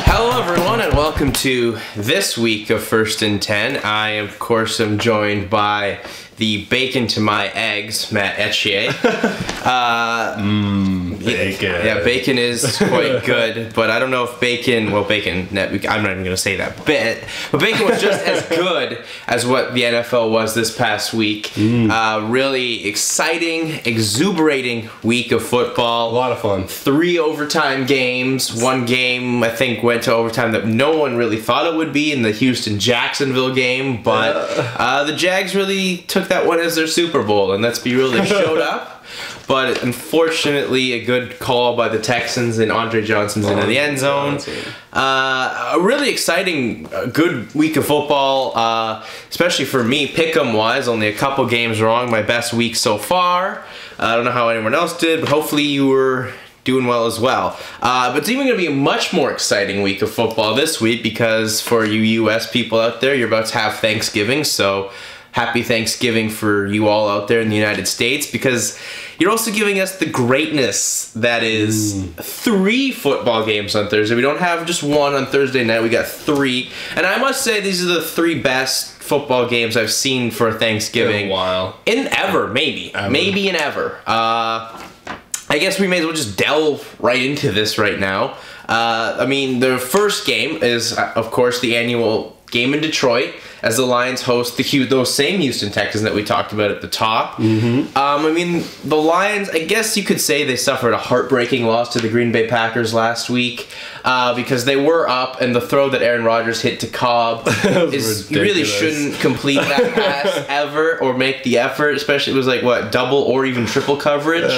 Hello everyone and welcome to this week of First and 10. I of course am joined by the bacon to my eggs, Matt Etchier. Bacon. Yeah, bacon is quite good, but I don't know if bacon, I'm not even going to say that, but bacon was just as good as what the NFL was this past week. Really exciting, exuberating week of football. A lot of fun. 3 overtime games. One game, I think, went to overtime that no one really thought it would be in the Houston-Jacksonville game, but the Jags really took that one as their Super Bowl, and let's be real, they showed up. But unfortunately, a good call by the Texans and Andre Johnson's into the end zone. A really exciting, good week of football, especially for me, pick'em-wise. Only a couple games wrong. My best week so far. I don't know how anyone else did, but hopefully you were doing well as well. But it's even going to be a much more exciting week of football this week because for you U.S. people out there, you're about to have Thanksgiving, so happy Thanksgiving for you all out there in the United States, because you're also giving us the greatness that is 3 football games on Thursday. We don't have just one on Thursday night, we got 3. And I must say these are the 3 best football games I've seen for Thanksgiving. In a while. In ever, maybe. Maybe in ever. I guess we may as well just delve right into this right now. I mean, the first game is, of course, the annual game in Detroit, as the Lions host those same Houston Texans that we talked about at the top. I mean, the Lions, I guess you could say they suffered a heartbreaking loss to the Green Bay Packers last week because they were up, and the throw that Aaron Rodgers hit to Cobb is you really shouldn't complete that pass ever or make the effort, especially it was like, what, double or even triple coverage?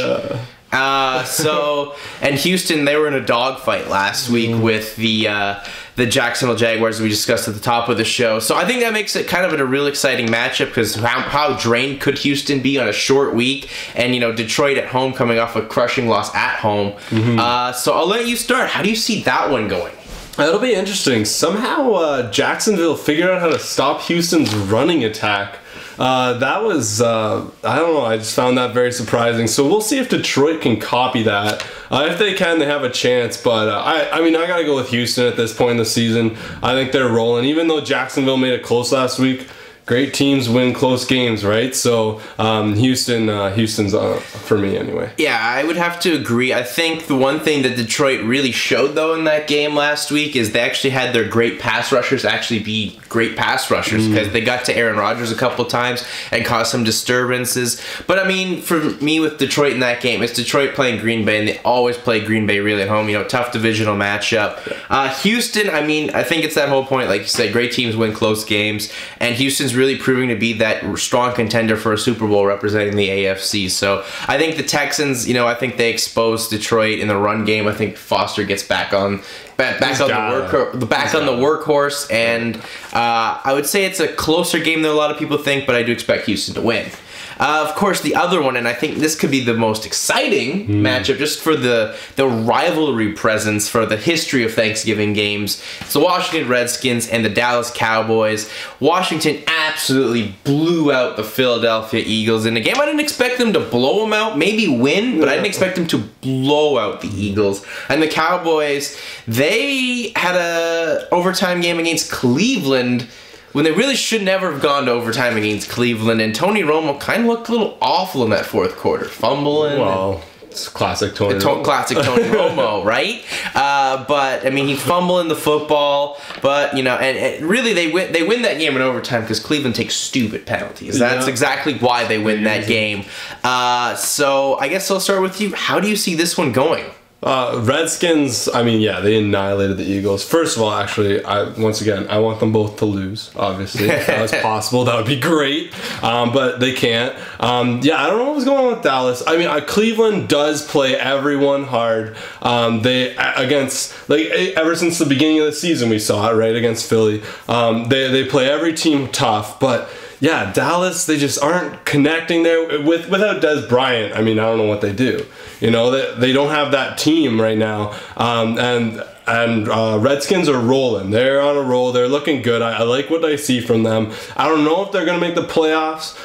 And Houston, they were in a dogfight last week with the Jacksonville Jaguars that we discussed at the top of the show. So I think that makes it kind of a real exciting matchup because how drained could Houston be on a short week? And, you know, Detroit at home coming off a crushing loss at home. So I'll let you start. How do you see that one going? That'll be interesting. Somehow Jacksonville figured out how to stop Houston's running attack. That was, I don't know, I just found that very surprising. So we'll see if Detroit can copy that. If they can, they have a chance. But I mean, I got to go with Houston at this point in the season. I think they're rolling. Even though Jacksonville made it close last week, great teams win close games, right? So Houston's for me anyway. Yeah, I would have to agree. I think the one thing that Detroit really showed, though, in that game last week is they actually had their great pass rushers actually be great pass rushers because they got to Aaron Rodgers a couple times and caused some disturbances. But, I mean, for me with Detroit in that game, it's Detroit playing Green Bay, and they always play Green Bay really at home. You know, tough divisional matchup. Houston, I mean, I think it's that whole point. Like you said, great teams win close games, and Houston's really proving to be that strong contender for a Super Bowl representing the AFC. So I think the Texans, you know, I think they exposed Detroit in the run game. I think Foster gets back on the workhorse, and I would say it's a closer game than a lot of people think, but I do expect Houston to win. Of course, the other one, and I think this could be the most exciting matchup just for the rivalry presence, for the history of Thanksgiving games. It's the Washington Redskins and the Dallas Cowboys. Washington absolutely blew out the Philadelphia Eagles in a game. I didn't expect them to blow them out, maybe win, but I didn't expect them to blow out the Eagles. And the Cowboys, they had a overtime game against Cleveland when they really should never have gone to overtime against Cleveland, and Tony Romo kind of looked a little awful in that fourth quarter, fumbling. Well, it's classic Tony Romo. Classic Tony Romo, right? But, I mean, he's fumbling the football, but, you know, and really they win that game in overtime because Cleveland takes stupid penalties. That's exactly why they win that game. So I guess I'll start with you. How do you see this one going? Redskins, I mean, yeah, they annihilated the Eagles. First of all, actually, I want them both to lose, obviously. If that was possible, that would be great. But they can't. Yeah, I don't know what's going on with Dallas. I mean, Cleveland does play everyone hard. Ever since the beginning of the season, we saw it, right, against Philly. They play every team tough, but yeah, Dallas, they just aren't connecting there. Without Des Bryant, I mean, I don't know what they do. You know, they don't have that team right now. And Redskins are rolling. They're on a roll. They're looking good. I like what I see from them. I don't know if they're going to make the playoffs,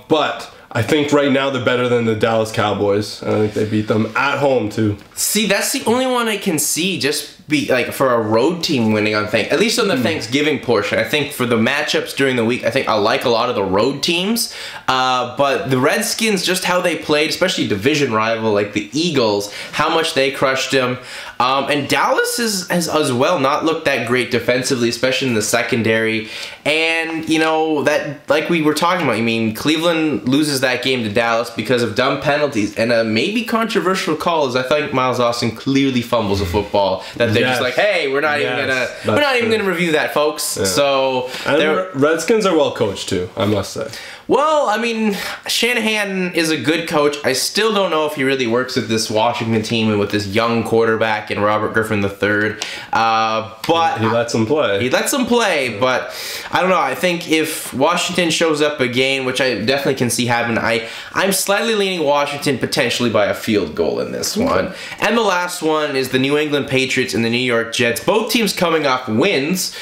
but I think right now they're better than the Dallas Cowboys. I think they beat them at home too. See, that's the only one I can see just be like for a road team winning on at least on the Thanksgiving portion. I think for the matchups during the week, I think I like a lot of the road teams. But the Redskins, just how they played, especially division rival like the Eagles, how much they crushed them. And Dallas has as well not looked that great defensively, especially in the secondary. And, you know, that like we were talking about, I mean, Cleveland loses that game to Dallas because of dumb penalties and a maybe controversial call is I think Miles Austin clearly fumbles a football that they're just like, hey, we're not even gonna review that, folks. Yeah. So the Redskins are well coached too, I must say. Well, I mean, Shanahan is a good coach. I still don't know if he really works with this Washington team and with this young quarterback and Robert Griffin III. But he lets them play. He lets them play, but I don't know. I think if Washington shows up again, which I definitely can see happen, I'm slightly leaning Washington potentially by a field goal in this one. And the last one is the New England Patriots and the New York Jets. Both teams coming off wins,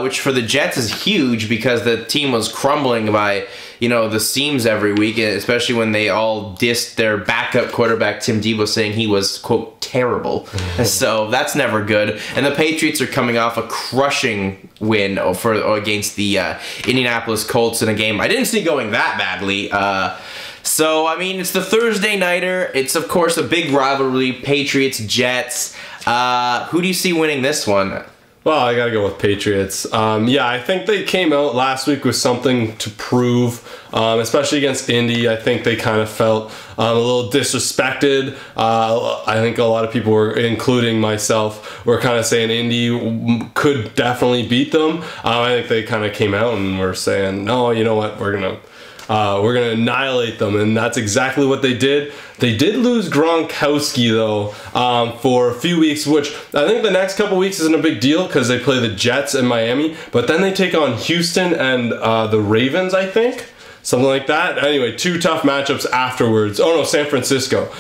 which for the Jets is huge because the team was crumbling by, you know, the seams every week, especially when they all dissed their backup quarterback, Tim Tebow, saying he was, quote, terrible. So that's never good. And the Patriots are coming off a crushing win against the Indianapolis Colts in a game I didn't see going that badly. So, I mean, it's the Thursday nighter. It's, of course, a big rivalry, Patriots-Jets. Who do you see winning this one? Well, I gotta go with Patriots. Yeah, I think they came out last week with something to prove, especially against Indy. I think they kind of felt a little disrespected. I think a lot of people were, including myself, were kind of saying Indy could definitely beat them. I think they kind of came out and were saying, no, you know what, we're gonna annihilate them, and that's exactly what they did. They did lose Gronkowski, though, for a few weeks, which I think the next couple weeks isn't a big deal because they play the Jets in Miami, but then they take on Houston and the Ravens, I think. Something like that. Anyway, 2 tough matchups afterwards. Oh no, San Francisco.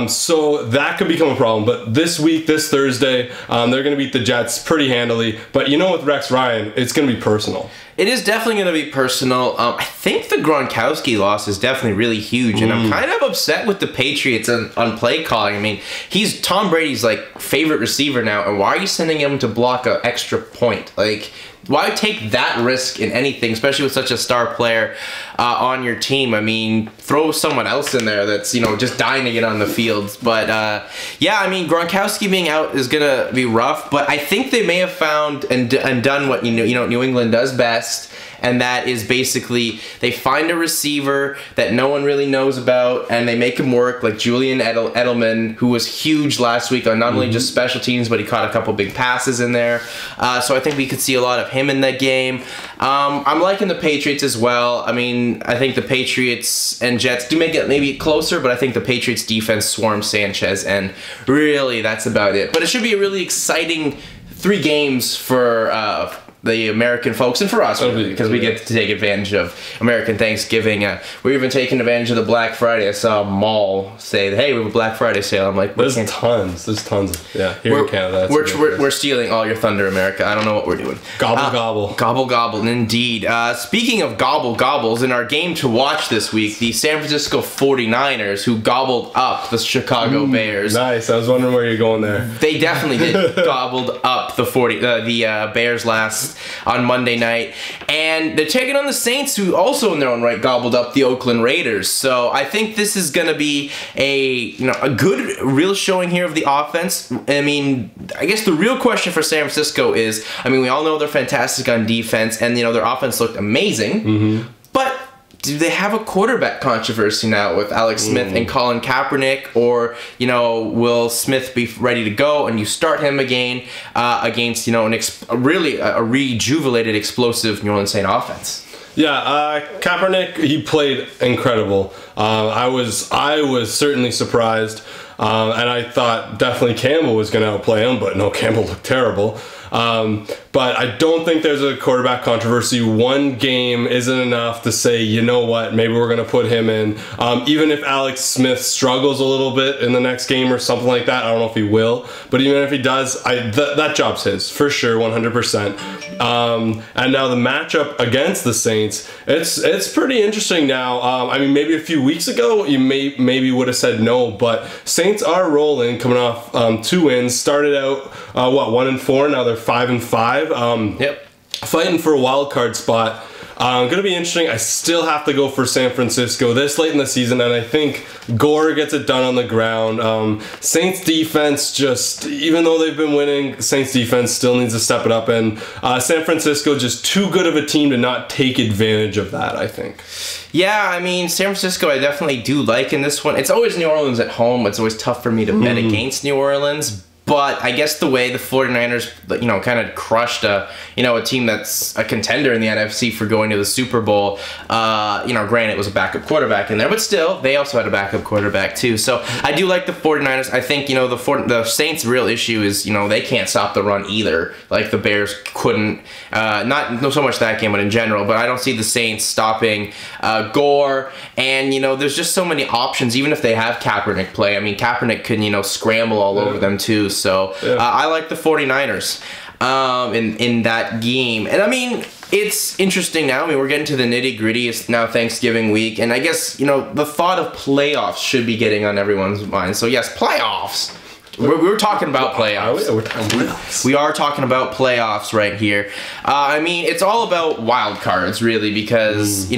So that could become a problem. But this week, this Thursday, they're going to beat the Jets pretty handily. But you know, with Rex Ryan, it's going to be personal. It is definitely going to be personal. I think the Gronkowski loss is definitely really huge, and I'm kind of upset with the Patriots on play calling. I mean, he's Tom Brady's like favorite receiver now, and why are you sending him to block an extra point? Like, why take that risk in anything, especially with such a star player on your team? I mean, throw someone else in there that's, you know, just dying to get on the field. But yeah, I mean, Gronkowski being out is gonna be rough. But I think they may have found and done what you know New England does best. And that is basically they find a receiver that no one really knows about, and they make him work, like Julian Edelman, who was huge last week on not only just special teams, but he caught a couple big passes in there. So I think we could see a lot of him in that game. I'm liking the Patriots as well. I mean, I think the Patriots and Jets do make it maybe closer, but I think the Patriots defense swarms Sanchez, and really that's about it. But it should be a really exciting 3 games for the American folks and for us, because we get to take advantage of American Thanksgiving. We're even taking advantage of the Black Friday. I saw a mall say, hey, we have a Black Friday sale. I'm like, there's tons of, yeah, here in Canada. We're stealing all your thunder, America. I don't know what we're doing. Gobble, gobble. Gobble, gobble, indeed. Speaking of gobble, gobbles, in our game to watch this week, the San Francisco 49ers, who gobbled up the Chicago Bears. Nice. I was wondering where you're going there. They definitely did. Gobbled up the Bears on Monday night, and they're taking on the Saints, who also in their own right gobbled up the Oakland Raiders. So I think this is going to be a good real showing here of the offense. I mean, I guess the real question for San Francisco is, I mean, we all know they're fantastic on defense, and their offense looked amazing, but do they have a quarterback controversy now with Alex Smith and Colin Kaepernick, or will Smith be ready to go and you start him again against a rejuvenated, explosive New Orleans Saint offense? Yeah, Kaepernick, he played incredible. I was certainly surprised, and I thought definitely Campbell was going to outplay him, but no, Campbell looked terrible. But I don't think there's a quarterback controversy. One game isn't enough to say, you know what, maybe we're going to put him in. Even if Alex Smith struggles a little bit in the next game or something like that, I don't know if he will. But even if he does, that job's his, for sure, 100%. And now the matchup against the Saints, it's pretty interesting now. I mean, maybe a few weeks ago, you maybe would have said no, but Saints are rolling, coming off 2 wins. Started out, 1-4, now they're 5-5. Yep. Fighting for a wild card spot. Going to be interesting. I still have to go for San Francisco this late in the season, and I think Gore gets it done on the ground. Saints defense, just even though they've been winning, Saints defense still needs to step it up, and San Francisco just too good of a team to not take advantage of that, I think. Yeah, I mean, San Francisco I definitely do like in this one. It's always New Orleans at home. It's always tough for me to bet against New Orleans. But I guess the way the 49ers, kind of crushed a team that's a contender in the NFC for going to the Super Bowl, granted it was a backup quarterback in there, but still, they also had a backup quarterback too. So I do like the 49ers. I think, the Saints' real issue is, they can't stop the run either. Like the Bears couldn't, not so much that game, but in general. But I don't see the Saints stopping Gore. And, there's just so many options, even if they have Kaepernick play. I mean, Kaepernick can, scramble all over them too. So I like the 49ers in that game. And I mean, it's interesting now. I mean, we're getting to the nitty gritty. It's now Thanksgiving week. And I guess, the thought of playoffs should be getting on everyone's mind. So yes, playoffs. We're talking about playoffs. We're talking playoffs. We are talking about playoffs right here. I mean, it's all about wild cards, really, because,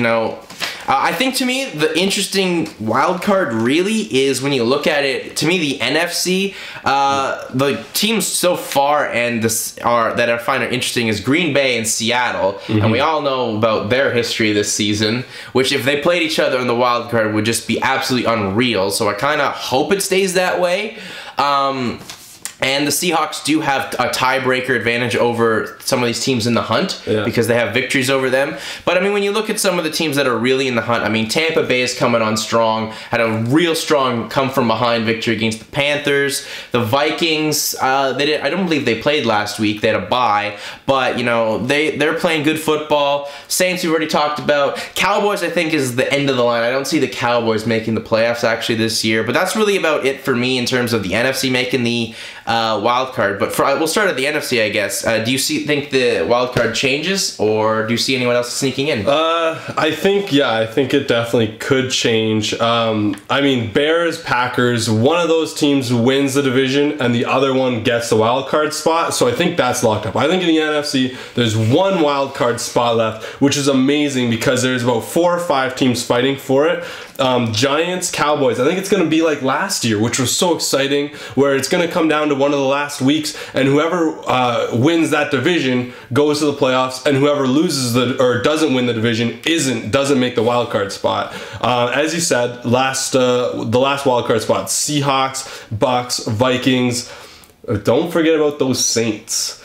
I think to me, the interesting wild card really is when you look at it, to me, the NFC, the teams so far that I find interesting is Green Bay and Seattle. And we all know about their history this season, which if they played each other in the wild card would just be absolutely unreal. So I kind of hope it stays that way. And the Seahawks do have a tiebreaker advantage over some of these teams in the hunt because they have victories over them. But, I mean, when you look at some of the teams that are really in the hunt, I mean, Tampa Bay is coming on strong, had a real strong come-from-behind victory against the Panthers. The Vikings, I don't believe they played last week. They had a bye. But, they're playing good football. Saints, we've already talked about. Cowboys, I think, is the end of the line. I don't see the Cowboys making the playoffs, actually, this year. But that's really about it for me in terms of the NFC making the wild card. But we'll start at the NFC, I guess. Do you think the wild card changes, or do you see anyone else sneaking in? I think it definitely could change. I mean, Bears, Packers, one of those teams wins the division and the other one gets the wild card spot. So I think that's locked up. I think in the NFC, there's one wild card spot left, which is amazing because there's about 4 or 5 teams fighting for it. Giants, Cowboys. I think it's going to be like last year, which was so exciting, where it's going to come down to one of the last weeks, and whoever wins that division goes to the playoffs, and whoever loses or doesn't win the division doesn't make the wild card spot. As you said, the last wild card spot: Seahawks, Bucks, Vikings. Don't forget about those Saints.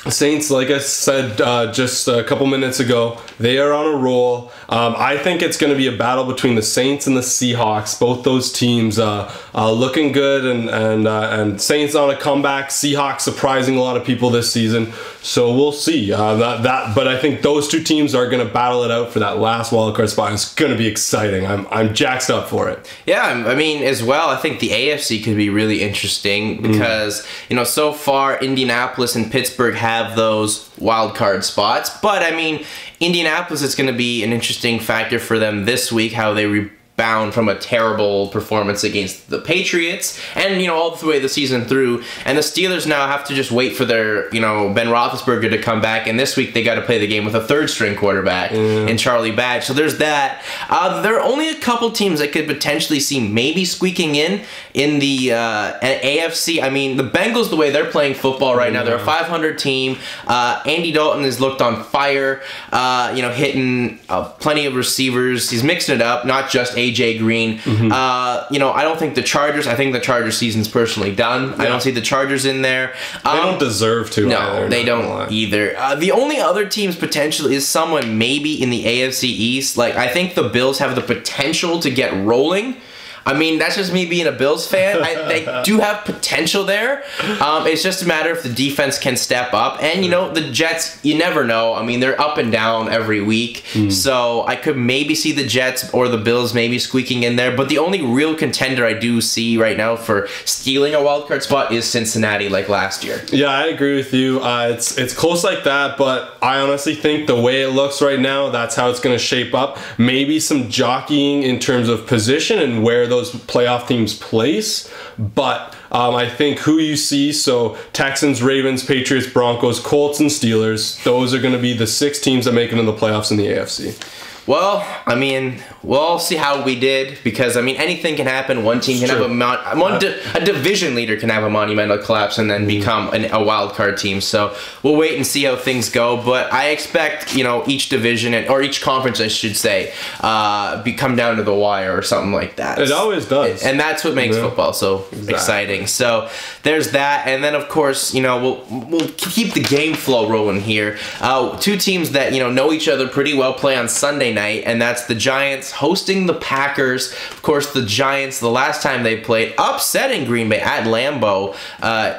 Saints, like I said just a couple minutes ago, they are on a roll. I think it's going to be a battle between the Saints and the Seahawks. Both those teams looking good, and Saints on a comeback. Seahawks surprising a lot of people this season. So we'll see. But I think those two teams are going to battle it out for that last wildcard spot. It's going to be exciting. I'm jacked up for it. Yeah, I mean, as well, I think the AFC could be really interesting because, so far Indianapolis and Pittsburgh have those wild card spots. But, I mean, Indianapolis is going to be an interesting factor for them this week, how they rebound from a terrible performance against the Patriots and, all the way the season through. And the Steelers now have to just wait for their, Ben Roethlisberger to come back. And this week they got to play the game with a third-string quarterback in Charlie Badge. So there's that. There are only a couple teams that could potentially see maybe squeaking in the AFC. I mean, the Bengals, the way they're playing football right now, they're a 500 team. Andy Dalton has looked on fire, hitting plenty of receivers. He's mixing it up, not just AJ Green. I don't think the Chargers, I think the Chargers season's personally done. Yeah. I don't see the Chargers in there. They don't deserve to. No, either, they don't either. The only other teams potentially is someone maybe in the AFC East. Like, I think the Bills have the potential to get rolling. I mean, that's just me being a Bills fan. They do have potential there. It's just a matter if the defense can step up. And, you know, the Jets, you never know. I mean, they're up and down every week. So I could maybe see the Jets or the Bills maybe squeaking in there. But the only real contender I do see right now for stealing a wild card spot is Cincinnati, like last year. Yeah, I agree with you. It's close like that, but I honestly think the way it looks right now, that's how it's going to shape up. Maybe some jockeying in terms of position and where those playoff teams place, but I think who you see, so Texans, Ravens, Patriots, Broncos, Colts, and Steelers, those are going to be the 6 teams that make it in the playoffs in the AFC. Well, I mean, we'll see how we did, because, I mean, anything can happen. One team can have a division leader can have a monumental collapse and then become a wild card team. So we'll wait and see how things go. But I expect, you know, each division, or each conference, I should say, come down to the wire or something like that. It always does. And that's what makes football so exciting. So there's that. And then, of course, you know, we'll keep the game flow rolling here. 2 teams that, you know each other pretty well play on Sunday night. And that's the Giants hosting the Packers. Of course, the Giants, the last time they played, upsetting Green Bay at Lambeau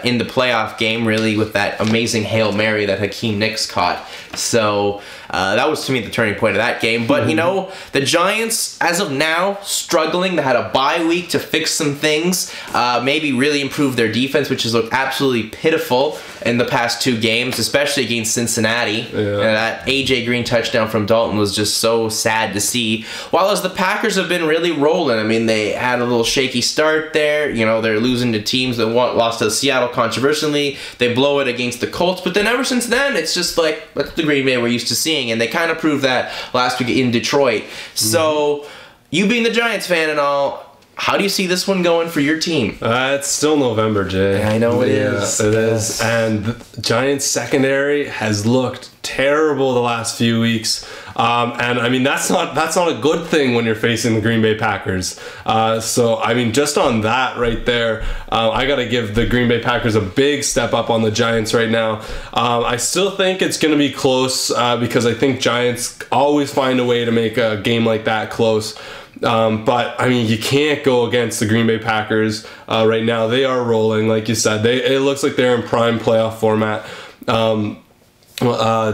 in the playoff game, really, with that amazing Hail Mary that Hakeem Nicks caught. So that was, to me, the turning point of that game. But, you know, the Giants, as of now, struggling. They had a bye week to fix some things, maybe really improve their defense, which has looked absolutely pitiful in the past 2 games, especially against Cincinnati. And that A.J. Green touchdown from Dalton was just so sad to see. While as the Packers have been really rolling. I mean, they had a little shaky start there. You know, they're losing to teams that lost to Seattle controversially. They blow it against the Colts. But then ever since then, it's just like, that's the Green Bay we're used to seeing. And they kind of proved that last week in Detroit. So, you being the Giants fan and all, how do you see this one going for your team? It's still November, Jay. I know it is. It is. And the Giants secondary has looked terrible the last few weeks. And I mean, that's not a good thing when you're facing the Green Bay Packers. So I mean, just on that right there, I got to give the Green Bay Packers a big step up on the Giants right now. I still think it's going to be close because I think Giants always find a way to make a game like that close. But I mean, you can't go against the Green Bay Packers right now. They are rolling, like you said. It looks like they're in prime playoff format.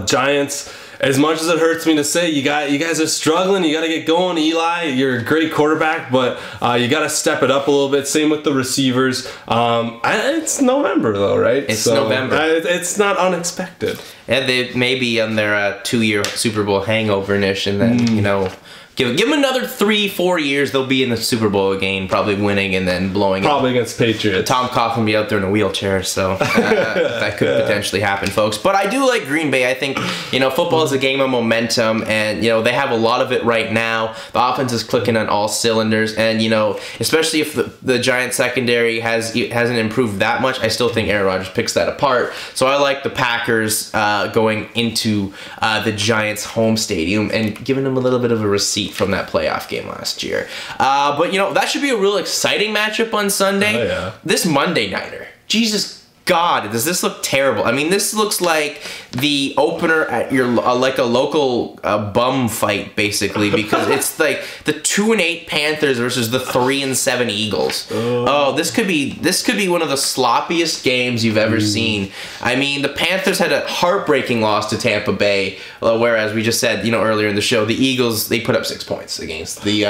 Giants, as much as it hurts me to say, you guys are struggling. You got to get going, Eli. You're a great quarterback, but you got to step it up a little bit. Same with the receivers. It's November though, right? It's November. It's not unexpected. And they may be on their 2-year Super Bowl hangover-ish, and then you know. Give them another 3-4 years, they'll be in the Super Bowl again, probably winning and then blowing it. Probably against Patriots. Tom Coughlin will be out there in a wheelchair, so that could potentially happen, folks. But I do like Green Bay. I think, you know, football is a game of momentum, and, you know, they have a lot of it right now. The offense is clicking on all cylinders, and, you know, especially if the Giants secondary hasn't improved that much, I still think Aaron Rodgers picks that apart. So I like the Packers going into the Giants' home stadium and giving them a little bit of a receipt from that playoff game last year. But, you know, that should be a real exciting matchup on Sunday. Oh, yeah. This Monday nighter. Jesus God, does this look terrible? I mean, this looks like the opener at your like a local bum fight, basically, because it's like the 2-8 Panthers versus the 3-7 Eagles. Oh, this could be one of the sloppiest games you've ever seen. I mean, the Panthers had a heartbreaking loss to Tampa Bay, whereas we just said, you know, earlier in the show, the Eagles, they put up 6 points against the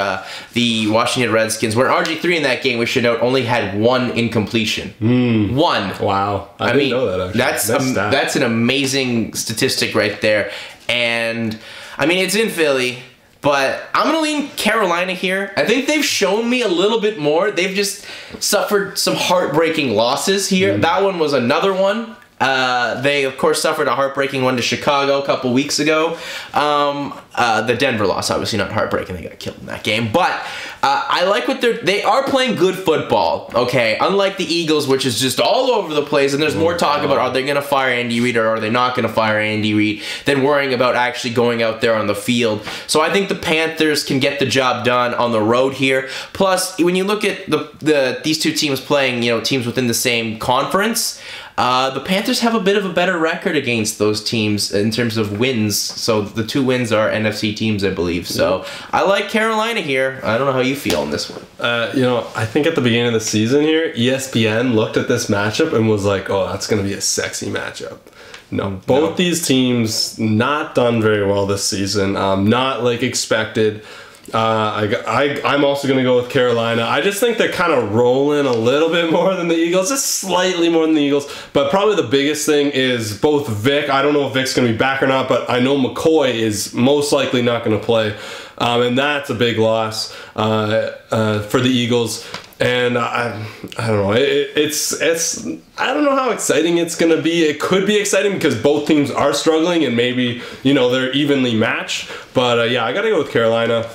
Washington Redskins, where RG3 in that game, we should note, only had 1 incompletion. 1. Wow. I didn't know that, actually. That's an amazing statistic right there. And, I mean, it's in Philly, but I'm going to lean Carolina here. I think they've shown me a little bit more. They've just suffered some heartbreaking losses here. That one was another one. They, of course, suffered a heartbreaking one to Chicago a couple weeks ago. The Denver loss, obviously not heartbreaking. They got killed in that game. But I like what they are playing good football, okay? Unlike the Eagles, which is just all over the place, and there's more talk about are they going to fire Andy Reid or are they not going to fire Andy Reid than worrying about actually going out there on the field. So I think the Panthers can get the job done on the road here. Plus, when you look at these 2 teams playing, you know, teams within the same conference, The Panthers have a bit of a better record against those teams in terms of wins. So the 2 wins are NFC teams, I believe. So I like Carolina here. I don't know how you feel on this one. I think at the beginning of the season here, ESPN looked at this matchup and was like, oh, that's going to be a sexy matchup. No, both these teams not done very well this season. Not like expected. I'm also going to go with Carolina. I just think they're kind of rolling a little bit more than the Eagles, just slightly more than the Eagles. But probably the biggest thing is both Vic. I don't know if Vic's going to be back or not, but I know McCoy is most likely not going to play. And that's a big loss for the Eagles. And I don't know. It's I don't know how exciting it's gonna be. It could be exciting because both teams are struggling and maybe they're evenly matched. But I gotta go with Carolina.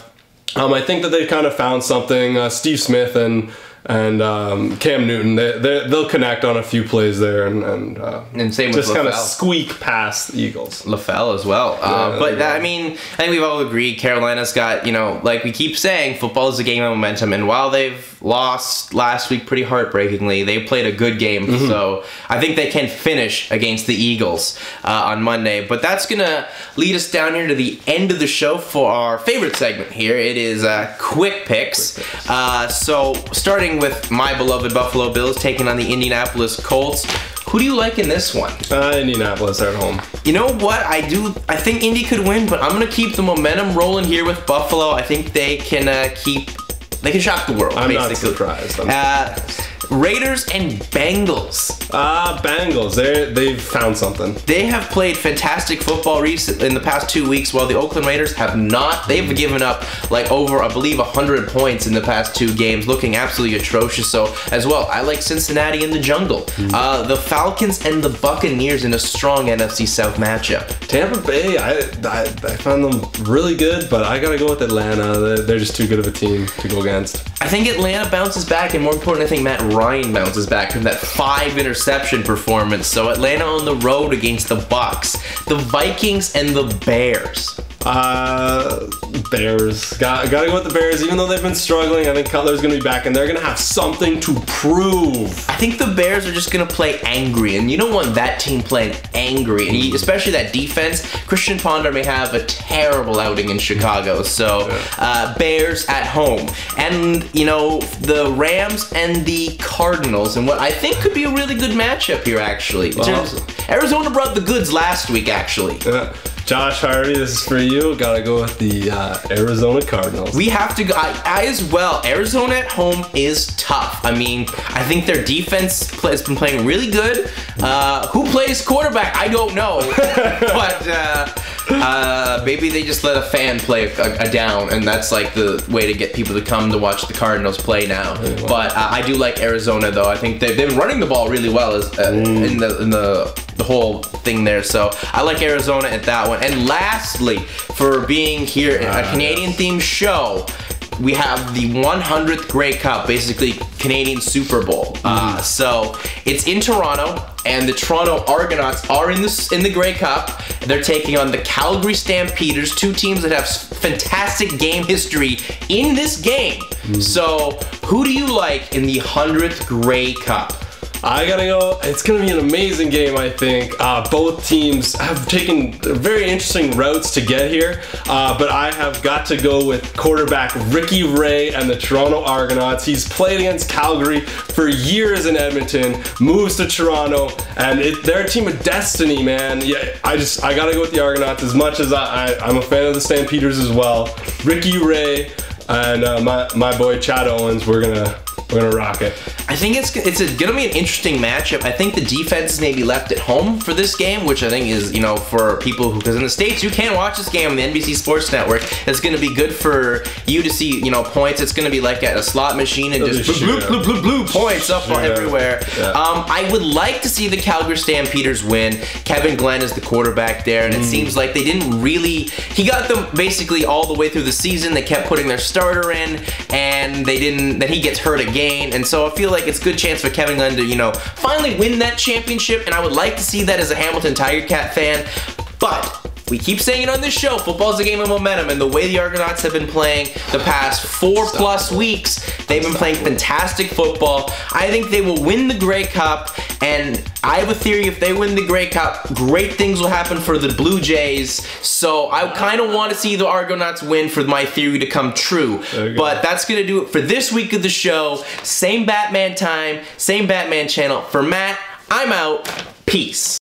I think that they kind of found something. Steve Smith and Cam Newton, they'll connect on a few plays there and same with just kind of LaFell. Squeak past the Eagles. LaFell as well. I mean, I think we've all agreed Carolina's got, like we keep saying, football is a game of momentum. And while they've lost last week pretty heartbreakingly, they played a good game. Mm-hmm. So I think they can finish against the Eagles on Monday. But that's going to lead us down here to the end of the show for our favorite segment here. It is Quick Picks. So starting with my beloved Buffalo Bills taking on the Indianapolis Colts. Who do you like in this one? Indianapolis at home. You know what? I think Indy could win, but I'm going to keep the momentum rolling here with Buffalo. I think they can they can shock the world. I'm basically. not surprised. Raiders and Bengals. Bengals. They've found something. They have played fantastic football in the past 2 weeks, while the Oakland Raiders have not. They've given up over, I believe, 100 points in the past 2 games, looking absolutely atrocious. So, as well, I like Cincinnati in the jungle. The Falcons and the Buccaneers in a strong NFC South matchup. Tampa Bay, I found them really good, but I gotta go with Atlanta. They're just too good of a team to go against. I think Atlanta bounces back, and more important, I think Matt Ryan bounces back from that 5 interception performance. So Atlanta on the road against the Bucs, the Vikings, and the Bears. Bears. Gotta go with the Bears, even though they've been struggling. I think Cutler's gonna be back, and they're gonna have something to prove. I think the Bears are just gonna play angry, and you don't want that team playing angry, and especially that defense. Christian Ponder may have a terrible outing in Chicago, so Bears at home, and the Rams and the Cardinals, and what I think could be a really good matchup here. Actually, Arizona brought the goods last week. Actually. Josh Harvey, this is for you. Gotta go with the Arizona Cardinals. We have to go. I as well. Arizona at home is tough. I mean, I think their defense has been playing really good. Who plays quarterback? I don't know. But maybe they just let a fan play a down, and that's like the way to get people to come to watch the Cardinals play now. But I do like Arizona, though. I think they've been running the ball really well in the whole thing there. So I like Arizona at that one. And lastly, for being here a Canadian-themed show, we have the 100th Grey Cup, basically Canadian Super Bowl. So it's in Toronto, and the Toronto Argonauts are in the Grey Cup. They're taking on the Calgary Stampeders, 2 teams that have fantastic game history in this game. So who do you like in the 100th Grey Cup? I gotta go. It's gonna be an amazing game, I think. Both teams have taken very interesting routes to get here, but I have got to go with quarterback Ricky Ray and the Toronto Argonauts. He's played against Calgary for years in Edmonton, moves to Toronto, and they're a team of destiny, man. Yeah, I gotta go with the Argonauts as much as I'm a fan of the Stampeders as well. Ricky Ray and my boy Chad Owens, we're gonna rock it. I think it's gonna be an interesting matchup. I think the defense is maybe left at home for this game, which I think is, for people because in the States you can't watch this game on the NBC Sports Network. It's gonna be good for you to see, points. It's gonna be like at a slot machine and just blue points up everywhere. Yeah. I would like to see the Calgary Stampeders win. Kevin Glenn is the quarterback there, and it seems like they didn't really. He got them basically all the way through the season. They kept putting their starter in, and they didn't. Then he gets hurt again, and so I feel like it's a good chance for Kevin Glenn to, finally win that championship, and I would like to see that as a Hamilton Tiger Cat fan, but we keep saying it on this show, football is a game of momentum, and the way the Argonauts have been playing the past 4+ weeks, they've been playing fantastic football. I think they will win the Grey Cup, And I have a theory, if they win the Grey Cup, great things will happen for the Blue Jays. So I kind of want to see the Argonauts win for my theory to come true. But that's going to do it for this week of the show. Same Batman time, same Batman channel. For Matt, I'm out. Peace.